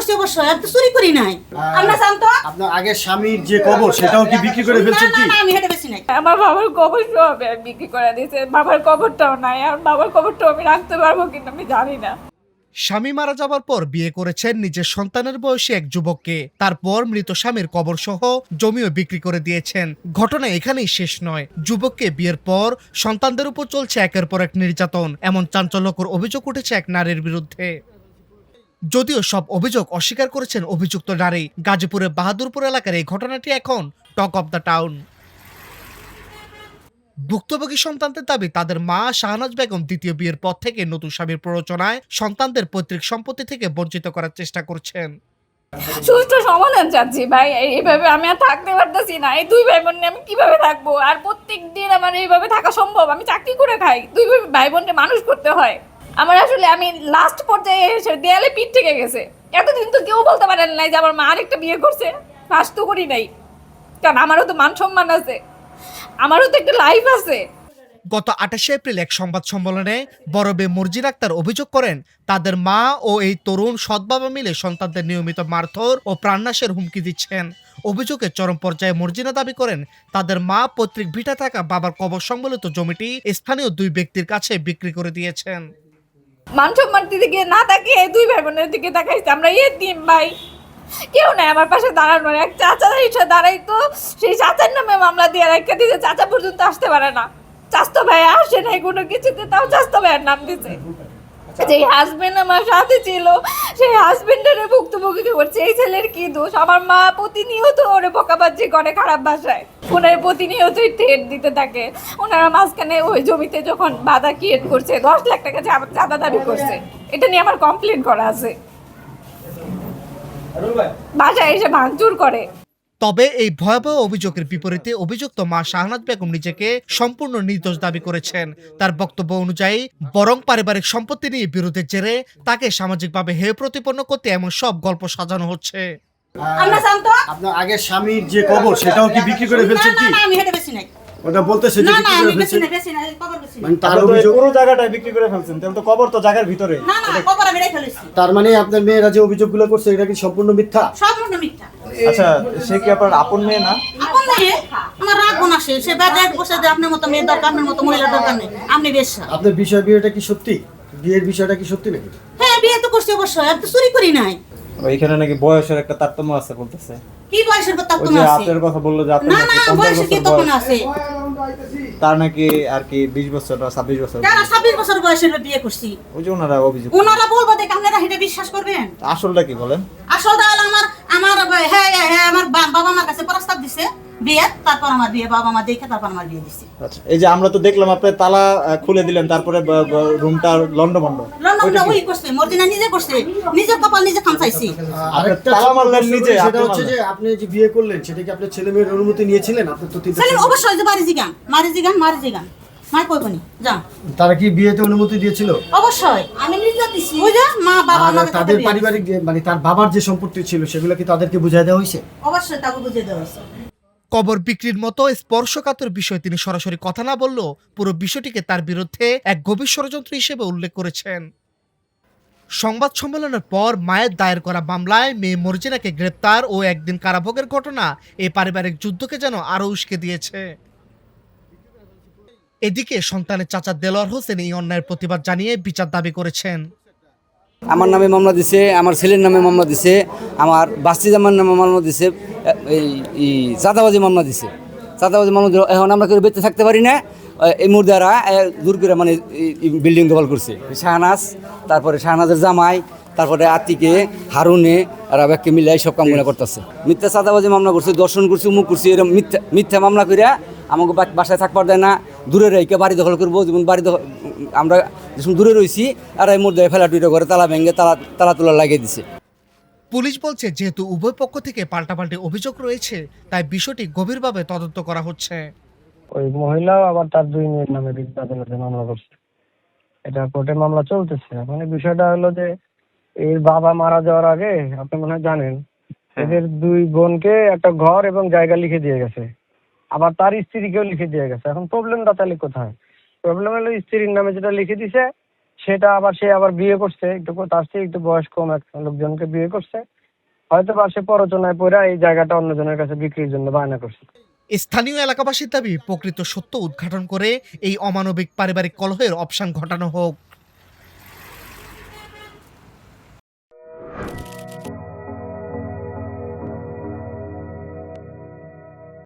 করছি অবশ্যই, আমি তো চুরি করি নাই। আমরা জানতো আপনার আগের স্বামীর যে কবর সেটাও কি বিক্রি করে ফেলছেন কি? না, আমি হেঁটে বেশি নাই। আমার বাবার কবর সব বিক্রি করে দিয়েছে, বাবার কবরটাও নাই, আর বাবার কবরটাও আমি রাখতে পারবো কিনা আমি জানি না। স্বামী মারা যাবার পর বিয়ে করেছেন নিজের সন্তানের বয়সী এক যুবককে। তারপর মৃত স্বামীর কবর সহ জমিও বিক্রি করে দিয়েছেন। ঘটনা এখানেই শেষ নয়। যুবককে বিয়ের পর সন্তানদের উপর চলছে একের পর এক নির্যাতন। এমন চাঞ্চল্যকর অভিযোগ উঠেছে এক নারীর বিরুদ্ধে। যদিও সব অভিযোগ অস্বীকার করেছেন অভিযুক্ত নারী। গাজীপুরের বাহাদুরপুর এলাকার এই ঘটনাটি এখন টক অব দ্য টাউন। ভুক্তভোগী সন্তানদের দাবি, তাদের মা শাহনাজ বেগম দ্বিতীয় বিয়ের পর থেকে নতুন স্বামীর প্ররোচনায় সন্তানদের পৈতৃক সম্পত্তি থেকে বঞ্চিত করার চেষ্টা করছেন। সুস্থ সমাধান চাচ্ছি ভাই, এইভাবে আমি আর থাকতে পারতেছি না। এই দুই ভাই বোন নিয়ে আমি কিভাবে থাকবো? আর প্রত্যেক দিন আমার এইভাবে থাকা সম্ভব? আমি চাকরি করে খাই, দুই ভাই বোনকে মানুষ করতে হয়। আমার আসলে আমি লাস্ট পর্যায়ে এসে দেয়ালে পিঠ থেকে গেছে। এতদিন তো কেউ বলতে পারেন নাই যে আমার মা আরেকটা বিয়ে করছে। ফাঁস তো করি নাই, কারণ আমারও তো মান সম্মান আছে, আমারও তো একটা লাইফ আছে। গত 28 এপ্রিল এক সংবাদ সম্মেলনে বড় মেয়ে মর্জিন আক্তার অভিযোগ করেন, তাদের মা ও এই তরুণ সৎ বাবা মিলে সন্তানদের নিয়মিত মারধর ও প্রাণনাশের হুমকি দিচ্ছেন। অভিযোগের চরম পর্যায়ে মর্জিনা দাবি করেন, তাদের মা পৈতৃক ভিটা থাকা বাবার কবর সংবলিত জমিটি স্থানীয় দুই ব্যক্তির কাছে বিক্রি করে দিয়েছেন। মান সম্মান দিকে না তাকিয়ে দুই ভাই বোনের দিকে তাকাইছে। আমরা এতিম ভাই, কেউ নাই আমার পাশে দাঁড়ানোর। এক চাচা এসে দাঁড়াইতো, সেই চাচার নামে মামলা দিয়ে রেখে দিয়েছে। চাচা পর্যন্ত আসতে পারে না, চাচতো ভাই আসে নাই কোনো কিছুতে, তাও চাচতো ভাইয়ের নাম দিছে। যে হাজবেন্ড আমার সাথে ছিল, সেই হাজবেন্ডের ভুক্তভোগী করছে। এই ছেলের কি দোষ? আমার মা প্রতিনিয়ত ওরে বকাবাজি করে খারাপ ভাষায়, ওনার প্রতিনিয়তই ঠেট দিতে থাকে। ওনারা মাঝখানে ওই জমিতে যখন বাধা ক্রিয়েট করছে, 10 লাখ টাকা চাঁদা দাবি করছে। এটা নিয়ে আমার কমপ্লেন করা আছে, বাসায় এসে ভাঙচুর করে। তবে এই ভয়াবহ অভিযোগের বিপরীতে অভিযুক্ত মা শাহনাজ বেগম নিজেকে সম্পূর্ণ নির্দোষ দাবি করেছেন। তার বক্তব্য অনুযায়ী বরং পারিবারিক সম্পত্তি নিয়ে বিরোধের জেরে তাকে সামাজিকভাবে হেয় প্রতিপন্ন করতে এমন সব গল্প সাজানো হচ্ছে। আমরা জানতো আপনার আগের স্বামীর যে কবর সেটাও কি বিক্রি করে ফেলছেন কি? না, আমি হেঁটে বেশি নাই। ওটা বলতেছে যে না, বিক্রি আমি করে বেশি ফেলছেন। নাই, বেশি নাই, কবর বেশি নাই। মানে তার তাহলে তো এই অভিযোগ, পুরো জায়গাটাই বিক্রি করে ফেলছেন, তাহলে তো কবর তো জায়গার ভিতরে। না, কবর আমি রেখে ফেলেছি। তার মানে আপনার মেয়েরা যে অভিযোগগুলো করছে এটা কি সম্পূর্ণ মিথ্যা? সম্পূর্ণ মিথ্যা। আচ্ছা, সে কি আপনার আপন মেয়ে না? আপন মেয়ে, আমার রাগ বোন আসে, সে বাজারে বসে যে আপনার মতো মেয়ে দরকার, আপনার মতো মহিলা দরকার নেই, আপনি বেশ্যা। আপনার বিয়েটা কি সত্যি? বিয়ের বিষয়টা কি সত্যি নাকি? হ্যাঁ, বিয়ে তো করছি অবশ্যই, আমি তো চুরি করি নাই। ওইখানে নাকি বয়সের একটা তারতম্য আছে বলতেছে। কি বয়সের কথা ওই তোমার যে আছে? আপনার কথা বললো যে আপনার না, নাকি না, 50 বয়সের কি বছর তখন বয়স। আছে? তার নাকি আর কি 20 বছর বা 26 বছর। যারা 26 বছর বয়সের বিয়ে করছি, ওই যে ওনারা অভিযোগ। ওনারা বলবো দেখে আপনারা এটা বিশ্বাস করবেন? আসলটা কি বলেন? আসলটা হলো আমার বাবা আমার কাছে প্রস্তাব দিছে বিয়ে, তারপর আমার বিয়ে, বাবা মা দেখে তারপর আমার বিয়ে দিছে। আচ্ছা, এই যে আমরা তো দেখলাম আপনি তালা খুলে দিলেন, তারপরে রুমটা লন্ডভন্ড। লন্ডনটা ওই করছে, মর্জিনা নিজে করছে, নিজের কপাল নিজে খামচাইছি। আরেকটা তালা মারলেন নিজে, সেটা আপনি হচ্ছে যে মারলেন। আপনি যে বিয়ে করলেন সেটা কি আপনার ছেলে মেয়ের অনুমতি নিয়েছিলেন? আপনার তো তিনটা সেলিম ছেলে। অবশ্যই যে মারি জিগান মাই কইবনি যা। তারা কি বিয়েতে অনুমতি দিয়েছিল? অবশ্যই আমি নিজে দিছি। ওই যে মা বাবা আর আমাকে তাদের বিয়ে পারিবারিক মানে তার বাবার যে সম্পত্তি ছিল সেগুলো কি তাদেরকে বুঝাই দেওয়া হয়েছে? দিছে। অবশ্যই তাকে বুঝিয়ে দেওয়া হয়েছে। কবর বিক্রির মতো স্পর্শকাতর বিষয় তিনি সরাসরি কথা না বললেও পুরো বিষয়টিকে তার বিরুদ্ধে এক গভীর ষড়যন্ত্র হিসেবে উল্লেখ করেছেন। সংবাদ সম্মেলনের পর মায়ের দায়ের করা মামলায় মেয়ে মর্জিনাকে গ্রেপ্তার ও একদিন কারাভোগের ঘটনা এই পারিবারিক যুদ্ধকে যেন আরো উস্কে দিয়েছে। এদিকে সন্তানের চাচা দেলোয়ার হোসেন এই অন্যায়ের প্রতিবাদ জানিয়ে বিচার দাবি করেছেন। আমার নামে মামলা দিছে, আমার ছেলের নামে মামলা দিছে, আমার বাস্তি জামার নামে মামলা দিছে, এই চাঁদাবাজি মামলা দিছে। চাঁদাবাজি মামলা দিল, এখন আমরা কেউ বেঁচে থাকতে পারি না। এই মুর্দারা দূর করে মানে বিল্ডিং দখল করছে। শাহনাজ, তারপরে শাহনাজের জামাই, তারপরে আতিকে, হারুনে আর আবেগকে মিলে সব কামগুলো করতেছে। মিথ্যা চাঁদাবাজি মামলা করছে, দর্শন করছে, উমুক করছে, এরকম মিথ্যা মামলা করিয়া আমাকে বাসায় থাকবার দেয় না। দূরে রেখে বাড়ি দখল করবো, যেমন বাড়ি দখল আমরা যেমন দূরে রয়েছি, আর এই মুর্দায় ফেলা টুইটা করে তালা ভেঙে তালা তোলা লাগিয়ে দিছে। পুলিশ বলছে, যেহেতু উভয় পক্ষ থেকে পাল্টাপাল্টি অভিযোগ রয়েছে, তাই বিষয়টি গভীরভাবে তদন্ত করা হচ্ছে। ওই মহিলাও আবার তার দুই মেয়ের নামে বিভিন্ন আদালতে মামলা করছে, এটা কোর্টে মামলা চলতেছে। মানে বিষয়টা হলো যে এর বাবা মারা যাওয়ার আগে আপনি মনে হয় জানেন, এদের দুই বোনকে একটা ঘর এবং জায়গা লিখে দিয়ে গেছে, আবার তার স্ত্রীকেও লিখে দিয়ে গেছে। এখন প্রবলেমটা তাহলে কোথায়? প্রবলেম হলো স্ত্রীর নামে যেটা লিখে দিছে সেটা আবার সে আবার বিয়ে করছে, একটু তার চেয়ে একটু বয়স কম এক লোকজনকে বিয়ে করছে, হয়তো বা সে প্ররোচনায় পড়ে এই জায়গাটা অন্যজনের কাছে বিক্রির জন্য বায়না করছে। স্থানীয় এলাকাবাসীর দাবি প্রকৃত সত্য উদ্ঘাটন করে এই অমানবিক পারিবারিক কলহের অবসান ঘটানো হোক।